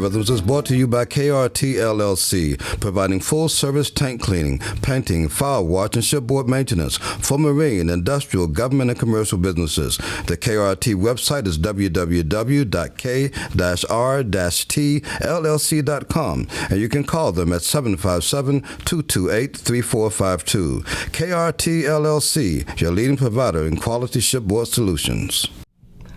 Biorhythms is brought to you by KRT LLC, providing full-service tank cleaning, painting, fire watch, and shipboard maintenance for marine, industrial, government, and commercial businesses. The KRT website is www.k-r-t-llc.com, and you can call them at 757-228-3452. KRT LLC, your leading provider in quality shipboard solutions.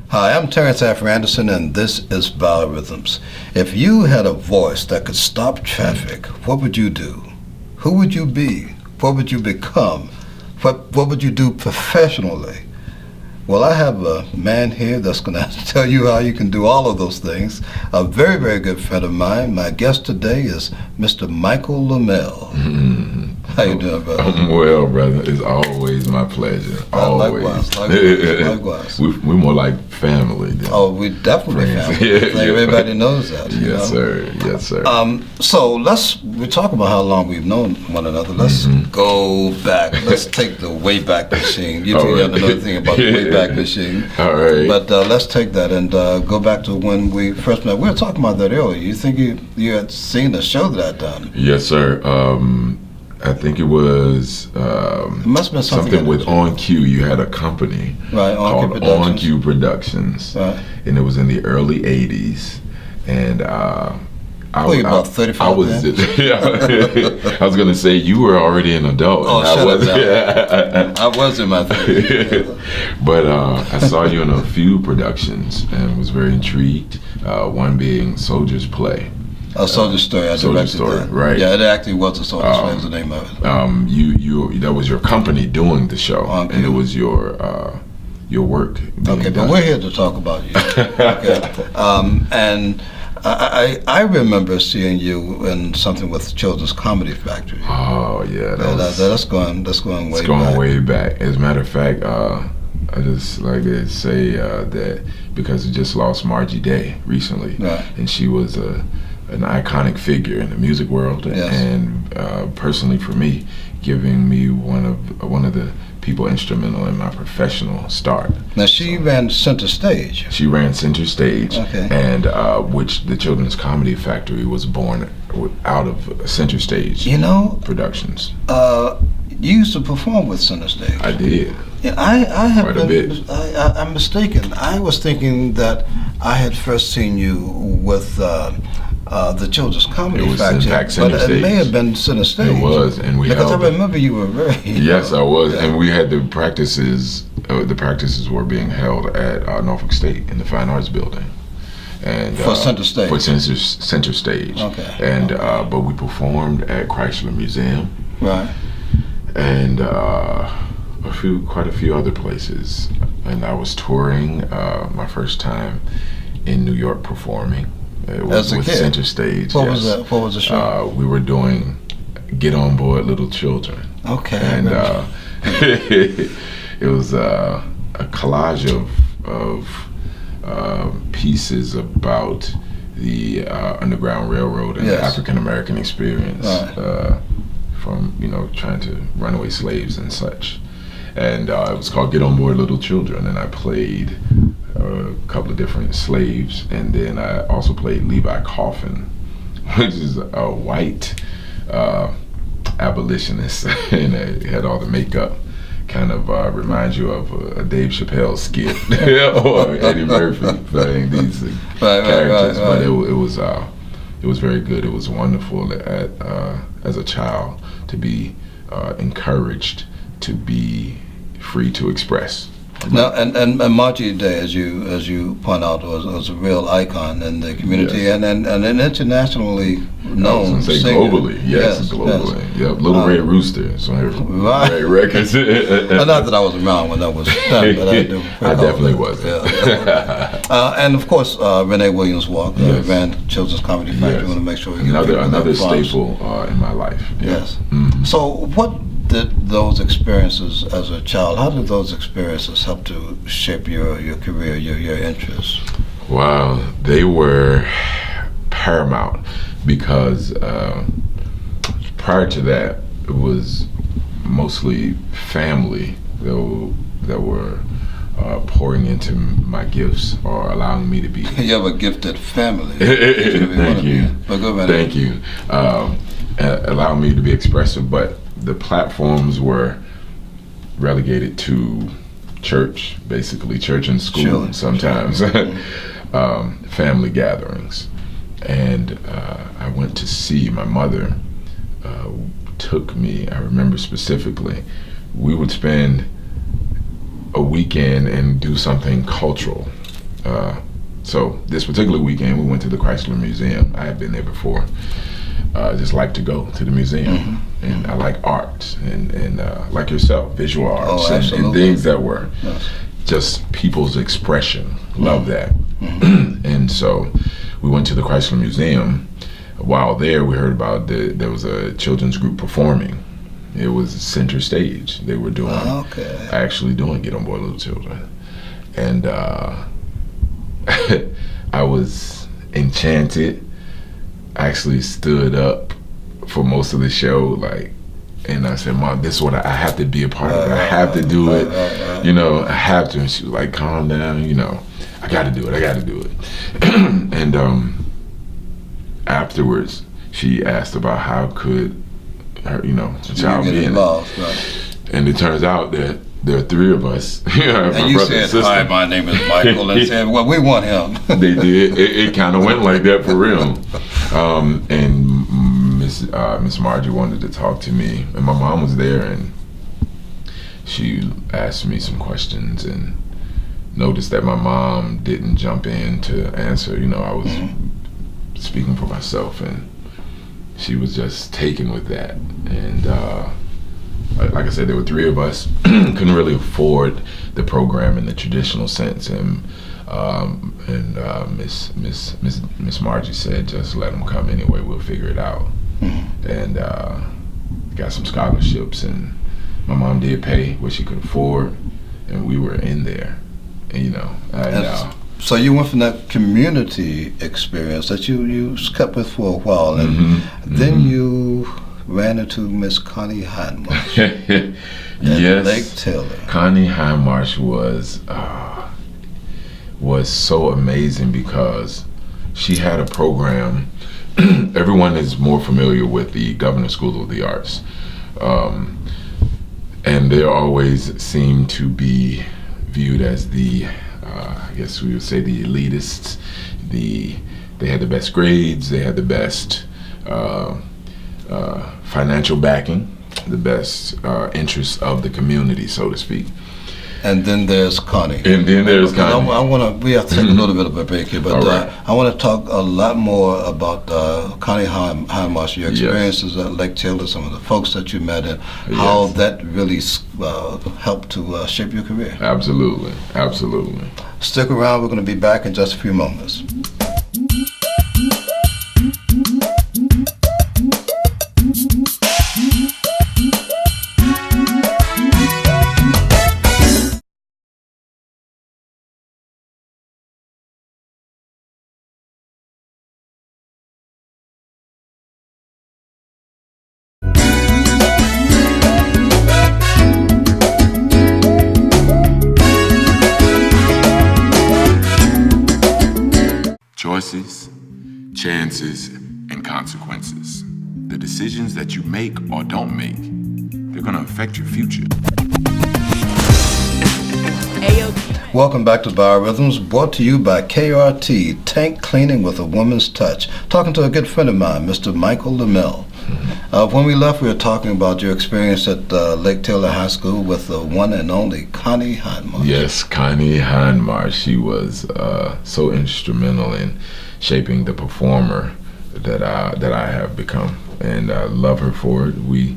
Hi, I'm Terrance Afer-Anderson, and this is Biorhythms. If you had a voice that could stop traffic, what would you do? Who would you be? What would you become? What would you do professionally? Well, I have a man here that's going to tell you how you can do all of those things. A very, very good friend of mine. My guest today is Mr. MICHAEL LE MELLE. How you doing, brother? I'm well, brother. It's always my pleasure. Always. Likewise. We're more like family. Oh, we definitely family. I think everybody knows that. Yes, sir. Yes, sir. So we talk about how long we've known one another. Let's go back. Let's take the Wayback Machine. You two have another thing about the Wayback Machine. All right. But let's take that and go back to when we first met. We were talking about that earlier. You think you had seen the show that I'd done? Yes, sir. I think it was it must have been something with On Cue. You had a company called On Cue Productions, and it was in the early '80s. And I was about 35. I was going to say you were already an adult. Oh, shut up! I was in my 30s. But I saw you in a few productions and was very intrigued. One being Soldier's Play. A Soldier's Story. I directed that. Right. Yeah, it actually was a Soldier's Play. Was the name of it. That was your company doing the show, and it was your work. Okay, but we're here to talk about you. Okay. And I remember seeing you in something with Children's Comedy Factory. Oh yeah, that's going way back. It's going way back. As a matter of fact, I just like to say that because we just lost Margie Day recently, and she was an iconic figure in the music world, and personally for me, giving me one of the people instrumental in my professional start. Now she ran Center Stage. She ran Center Stage, and which the Children's Comedy Factory was born out of Center Stage. Productions. You used to perform with Center Stage. I did. Yeah, I have quite a bit. I'm mistaken. I was thinking that I had first seen you with the Children's Comedy Factory, but it may have been Center Stage. It was, and because I remember you were very. Yes, I was, and we had the practices. The practices were being held at Norfolk State in the Fine Arts Building, and for Center Stage. For Center Stage. Okay. And but we performed at Chrysler Museum. Right. And quite a few other places, and I was touring my first time in New York performing. It was with Center Stage. What was that? What was the show? We were doing Get On Board Little Children. Okay. And it was a collage of pieces about the Underground Railroad and the African American experience. From trying to runaway slaves and such, and it was called Get On Board Little Children, and I played a couple of different slaves, and then I also played Levi Coffin, which is a white abolitionist, and it had all the makeup. Kind of reminds you of a Dave Chappelle skit or Eddie Murphy playing these characters, but it was very good. It was wonderful as a child to be encouraged to be free to express. Now, and Margie Day, as you point out, was a real icon in the community, and internationally known. Globally, globally. Yes. Yep, Little Red Rooster. So Red Records. Not that I was around when that was done, but I do. I definitely was. And of course, Renee Williams Walk ran Children's Comedy Factory. I want to make sure we get another staple in my life. Yes. So what did those experiences as a child, how did those experiences help to shape your career, your interests? Wow, they were paramount because prior to that, it was mostly family that were pouring into my gifts or allowing me to be. You have a gifted family. Thank you. But go right Thank you. Allowing me to be expressive, but the platforms were relegated to church, basically church and school sometimes, family gatherings. And I went to see my mother, took me, I remember specifically, we would spend a weekend and do something cultural. So this particular weekend, we went to the Chrysler Museum. I had been there before. I just like to go to the museum, and I like art, and like yourself, visual arts, and things that were just people's expression. Love that. And so we went to the Chrysler Museum. While there, we heard about there was a children's group performing. It was center stage. They were doing, actually doing Get On Board Little Children. And I was enchanted. I actually stood up for most of the show, and I said, Mom, this is what I have to be a part of it. I have to do it. I have to. And she was like, calm down, I got to do it. And afterwards, she asked about how could her, the child be involved, and it turns out that there are three of us. And you said, hi, my name is Michael, and said, well, we want him. They did. It kind of went like that for real. And Miss Margie wanted to talk to me, and my mom was there, and she asked me some questions, and noticed that my mom didn't jump in to answer. I was speaking for myself, and she was just taken with that. And like I said, there were three of us. Couldn't really afford the program in the traditional sense, and Miss Margie said, just let them come anyway, we'll figure it out. And got some scholarships, and my mom did pay what she could afford, and we were in there. And, so you went from that community experience that you kept with for a while, and then you ran into Miss Connie Hindmarsh. Yes, Lake Taylor. Connie Hindmarsh was so amazing because she had a program. Everyone is more familiar with the Governor School of the Arts, and they always seem to be viewed as the I guess we would say the elitists. They had the best grades, they had the best financial backing, the best interests of the community, so to speak. And then there's Connie. And then there's Connie. We have to take a little bit of a break here, but I want to talk a lot more about Connie Hindmarsh, your experiences at Lake Taylor, some of the folks that you met, and how that really helped to shape your career. Absolutely. Stick around, we're going to be back in just a few moments. Choices, chances, and consequences. The decisions that you make or don't make, they're going to affect your future. Welcome back to Biorhythms, brought to you by KRT, Tank Cleaning with a Woman's Touch. Talking to a good friend of mine, Mr. MICHAEL LE MELLE. When we left, we were talking about your experience at Lake Taylor High School with the one and only Connie Hindmarsh. Yes, Connie Hindmarsh. She was so instrumental in shaping the performer that I have become, and I love her for it. We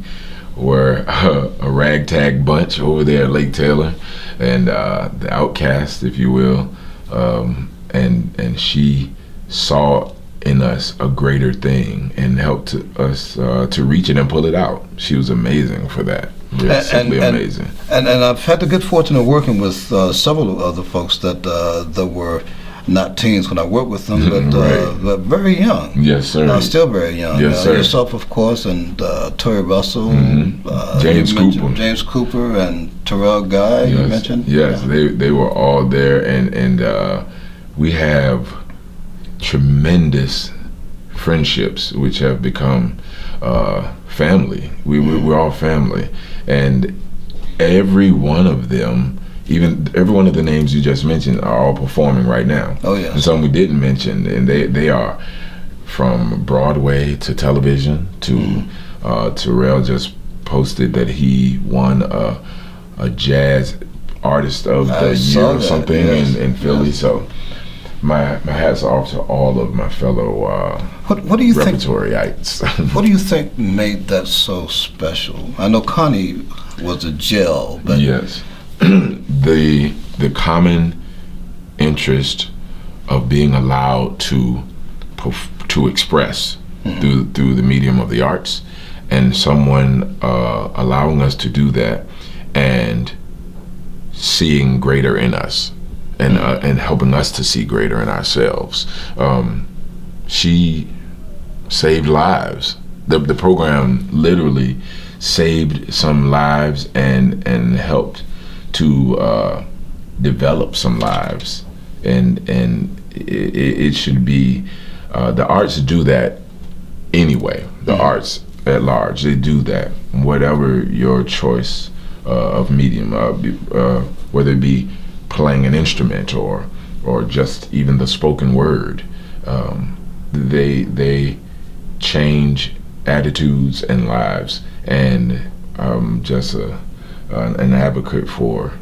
were a ragtag bunch over there at Lake Taylor, and the outcast, if you will, and she saw in us a greater thing and helped us to reach it and pull it out. She was amazing for that. Simply amazing. And I've had the good fortune of working with several other folks that were not teens when I worked with them, but right. but very young. Yes, sir. Still very young. Yes, sir. Yourself, of course, and Tori Russell, James Cooper, and Terrell Guy. Yes. You mentioned. Yes, they were all there, and we have tremendous friendships, which have become family. We're all family, and every one of them, even every one of the names you just mentioned, are all performing right now. Oh yeah. And some we didn't mention, and they are from Broadway to television to Terrell just posted that he won a jazz artist of the year or something in Philly. So my hats off to all of my fellow what do you repertoryites. What do you think made that so special? I know Connie was a gel, but yes, the common interest of being allowed to express through the medium of the arts, and someone allowing us to do that and seeing greater in us, and helping us to see greater in ourselves. She saved lives. The program literally saved some lives and helped to develop some lives, and it should be the arts do that anyway. The arts at large, they do that, whatever your choice of medium, whether it be playing an instrument or just even the spoken word. They change attitudes and lives, and I'm just an advocate for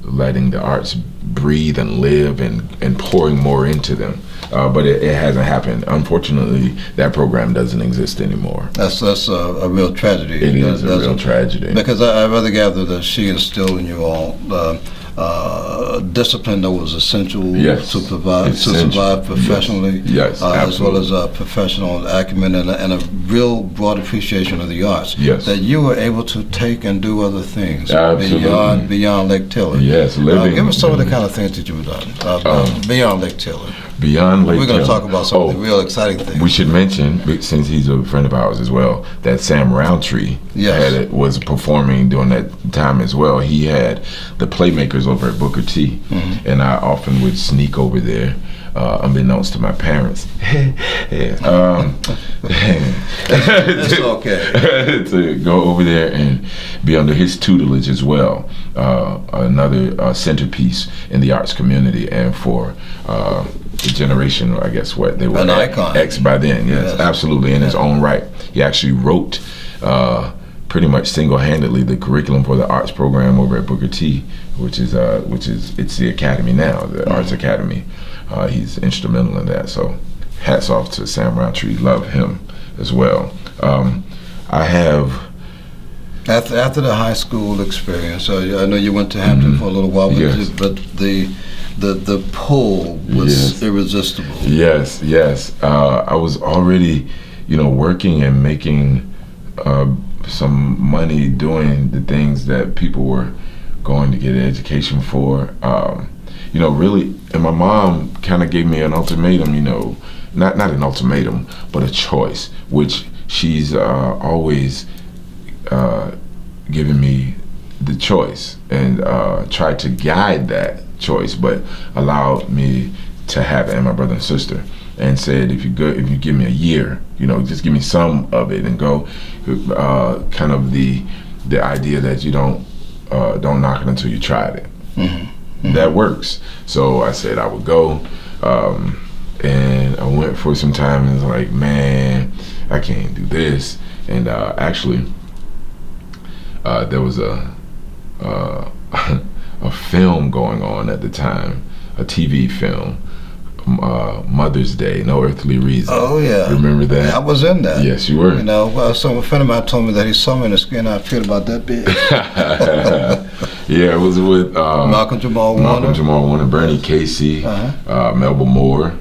letting the arts breathe and live and pouring more into them. But it hasn't happened. Unfortunately, that program doesn't exist anymore. That's a real tragedy. It is a real tragedy. Because I rather gather that she instilled in you all discipline that was essential to survive professionally, as well as professional acumen and a real broad appreciation of the arts. Yes. That you were able to take and do other things beyond Lake Taylor. Yes, living. Give us some of the kind of things that you've done beyond Lake Taylor. Beyond Lake Taylor. We're going to talk about some of the real exciting things. We should mention, since he's a friend of ours as well, that Sam Roundtree was performing during that time as well. He had the Playmakers over at Booker T, and I often would sneak over there, unbeknownst to my parents. It's okay. To go over there and be under his tutelage as well. Another centerpiece in the arts community, and for the generation, I guess what they were, an icon. X by then. Yes, absolutely, in his own right. He actually wrote pretty much single-handedly the curriculum for the arts program over at Booker T, which is it's the academy now, the Arts Academy. He's instrumental in that. So hats off to Sam Roundtree. Love him as well. I have. After the high school experience, I know you went to Hampton for a little while, but the pull was irresistible. Yes. I was already, working and making some money doing the things that people were going to get an education for. Really, and my mom kind of gave me an ultimatum, not an ultimatum, but a choice, which she's always given me the choice and tried to guide that choice, but allowed me to have it, and my brother and sister, and said, if you give me a year, just give me some of it and go. Kind of the idea that you don't knock it until you tried it. That works. So I said I would go, and I went for some time, and was like, man, I can't do this. And actually, there was a film going on at the time, a TV film, Mother's Day, No Earthly Reason. Oh yeah, remember that? I was in that. Yes, you were. So a friend of mine told me that he saw me in the skin. I feel about that big. Yeah, it was with Malcolm Jamal Warner, Bernie Casey, Melba Moore,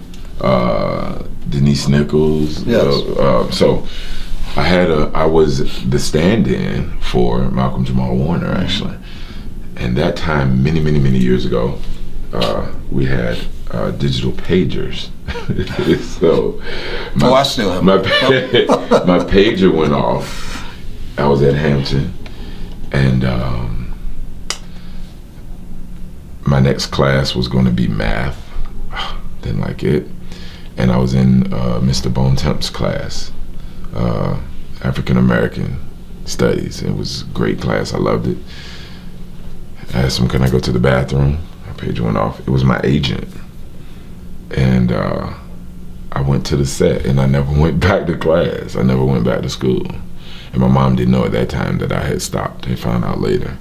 Denise Nichols. Yes. So I was the stand-in for Malcolm Jamal Warner, actually. And that time, many years ago, we had digital pagers. So I still have my pager went off. I was at Hampton, and my next class was going to be math. Didn't like it. And I was in Mr. Bonetemp's class, African American Studies. It was a great class. I loved it. I asked him, can I go to the bathroom? My pager went off. It was my agent. And I went to the set, and I never went back to class. I never went back to school. And my mom didn't know at that time that I had stopped. They found out later.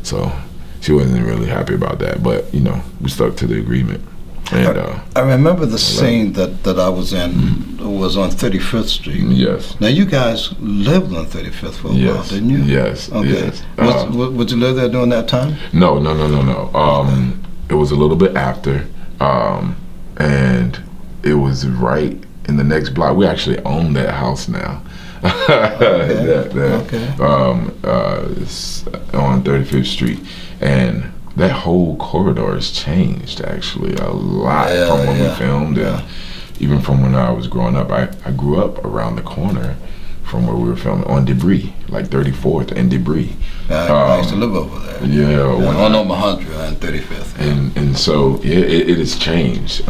So she wasn't really happy about that. But, you know, we stuck to the agreement. And I remember the scene that I was in was on 35th Street. Yes. Now, you guys lived on 35th for a while, didn't you? Yes. Okay. Yes. Would you live there during that time? No. It was a little bit after. And it was right in the next block. We actually own that house now. It's on 35th Street, and that whole corridor has changed actually a lot from when we filmed, and even from when I was growing up. I grew up around the corner from where we were filming on Debris, like 34th and Debris. I used to live over there. Yeah, on Mahundra and 35th. And so it has changed.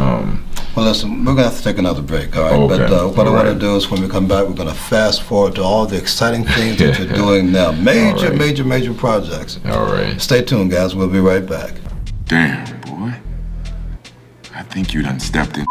Well, listen, we're going to have to take another break, all right? Okay. But what I want to do is when we come back, we're going to fast forward to all the exciting things that you're doing now. Major projects. All right. Stay tuned, guys. We'll be right back. Damn, boy. I think you done stepped in.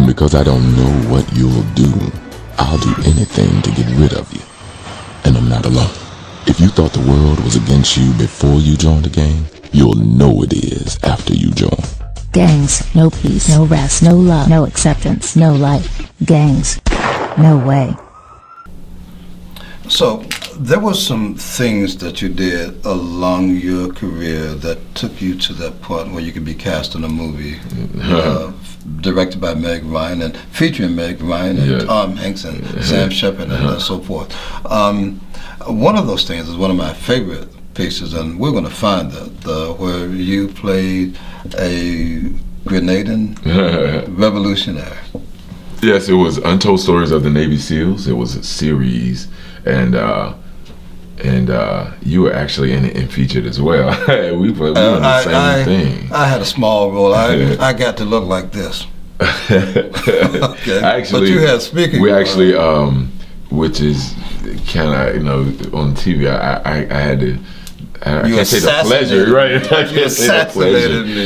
Because I don't know what you'll do, I'll do anything to get rid of you. And I'm not alone. If you thought the world was against you before you joined the gang, you'll know it is after you join. Gangs, no peace, no rest, no love, no acceptance, no life. Gangs, no way. So, there were some things that you did along your career that took you to that point where you could be cast in a movie directed by Meg Ryan and featuring Meg Ryan and Tom Hanks and Sam Shepard and so forth. One of those things is one of my favorite pieces, and we're going to find that, where you played a Grenadian revolutionary. Yes, it was Untold Stories of the Navy SEALs. It was a series, and you were actually in it and featured as well. we were on the same thing. I had a small role. I got to look like this. Okay. Actually, but you had speaking. We actually, which is kind of, you know, on TV. I had to. I can't say the pleasure, right? I can't say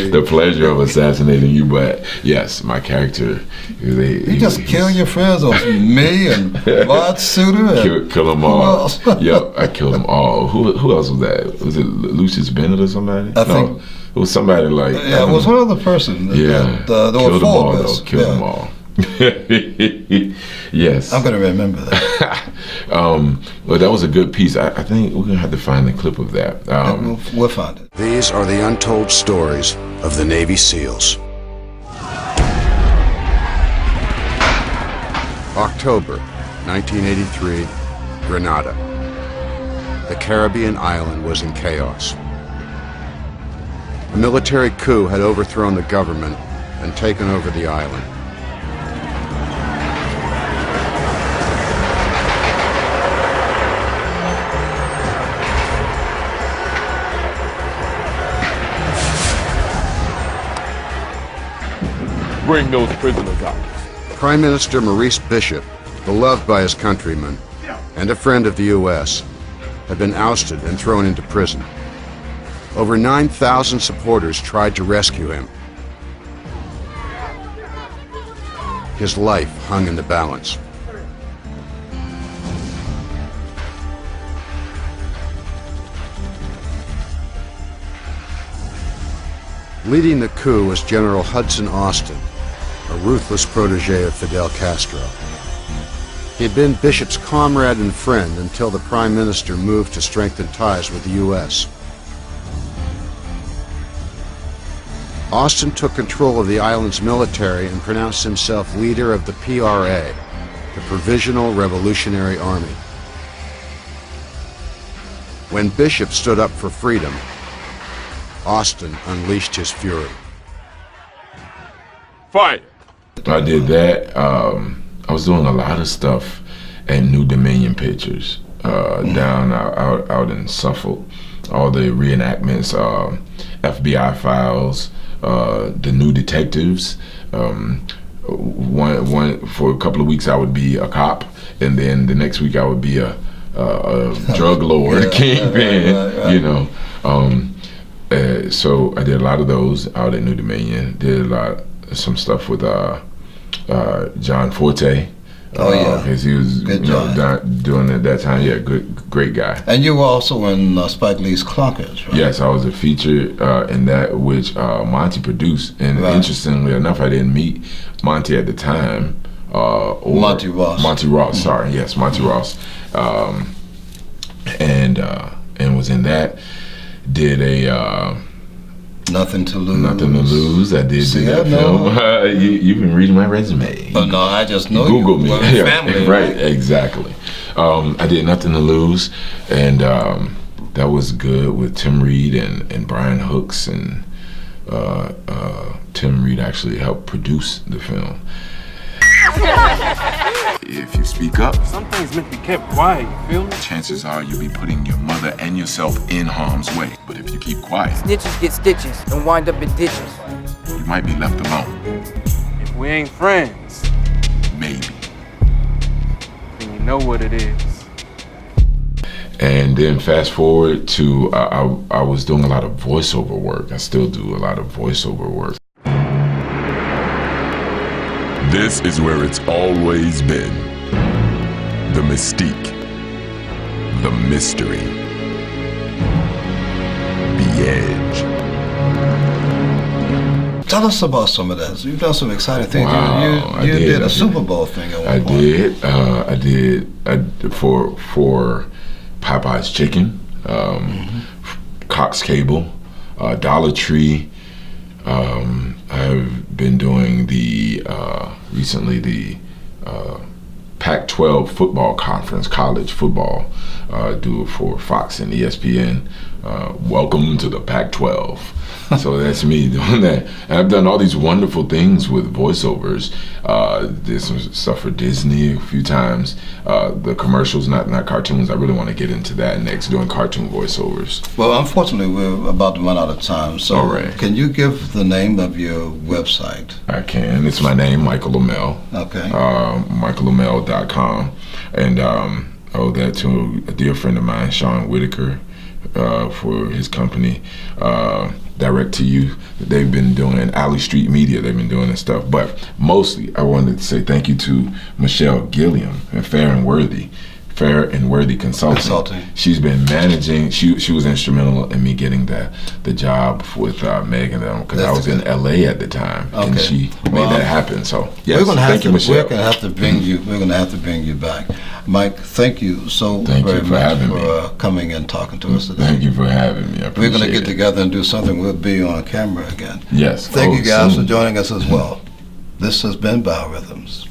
the pleasure of assassinating you, but yes, my character. You just kill your friends, or me and Rod Suter. Kill them all. Yep, I killed them all. Who else was that? Was it Lucius Bennett or somebody? I think it was somebody like. Yeah, it was one other person. Yeah, there were four of us. Killed them all. Yes. I'm going to remember that. Well, that was a good piece. I think we're going to have to find a clip of that. We'll find it. These are the untold stories of the Navy SEALs. October 1983, Grenada. The Caribbean island was in chaos. A military coup had overthrown the government and taken over the island. Bring those prisoners out. Prime Minister Maurice Bishop, beloved by his countrymen and a friend of the U.S., had been ousted and thrown into prison. Over 9,000 supporters tried to rescue him. His life hung in the balance. Leading the coup was General Hudson Austin, a ruthless protege of Fidel Castro. He had been Bishop's comrade and friend until the Prime Minister moved to strengthen ties with the U.S. Austin took control of the island's military and pronounced himself leader of the PRA, the Provisional Revolutionary Army. When Bishop stood up for freedom, Austin unleashed his fury. Fight! I did that. I was doing a lot of stuff at New Dominion Pictures down out in Suffolk. All the reenactments, FBI Files, the New Detectives. One for a couple of weeks I would be a cop, and then the next week I would be a drug lord, kingpin. You know. So I did a lot of those out at New Dominion. Did some stuff with John Forte. Because he was doing it at that time. Yeah, great guy. And you were also in Spike Lee's Clockers, right? Yes, I was a feature in that, which Monty produced. And interestingly enough, I didn't meet Monty at the time. Or Monty Ross. Monty Ross, sorry. Yes, Monty Ross. And was in that. Did a Nothing to Lose. Nothing to Lose. I did that film. You've been reading my resume. Oh no, I just know Google you. me. Well, family, right, exactly. I did Nothing to Lose, and that was good with Tim Reed and Brian Hooks, and Tim Reed actually helped produce the film. If you speak up, Some things meant to be kept quiet, you feel me? chances are you'll be putting your mother and yourself in harm's way. But if you keep quiet, Snitches get stitches and wind up in ditches. you might be left alone. If we ain't friends, Maybe. then you know what it is. And then fast forward to, I was doing a lot of voiceover work. I still do a lot of voiceover work. This is where it's always been. The mystique. The mystery. The edge. Tell us about some of that. You've done some exciting things. Wow, you did a I Super Bowl thing at one point. I did for Popeye's Chicken, Cox Cable, Dollar Tree. I've been doing recently the Pac-12 football conference, college football, do it for Fox and ESPN. Welcome to the Pac-12. So that's me doing that. And I've done all these wonderful things with voiceovers. Did some stuff for Disney a few times. The commercials, not cartoons. I really want to get into that next, doing cartoon voiceovers. Well, unfortunately, we're about to run out of time. So All right. Can you give the name of your website? I can. It's my name, Michael LeMelle. Okay. MichaelLeMelle.com. And I owe that to a dear friend of mine, Sean Whitaker, for his company, Direct to You. They've been doing Alley Street Media. They've been doing this stuff. But mostly, I wanted to say thank you to Michelle Gilliam and Fair and Worthy Consulting. She's been managing. She was instrumental in me getting the job with Meg and them, because I was in LA at the time, and she made that happen. So yes, thank you, Michelle. We're gonna have to bring you. We're gonna have to bring you back, Mike. Thank you so Thank very you for much having for me. coming and talking to us today. Thank you for having me. I We're gonna appreciate get it. together and do something. We'll be on camera again. Yes. Thank you guys soon. for joining us as well. This has been Biorhythms.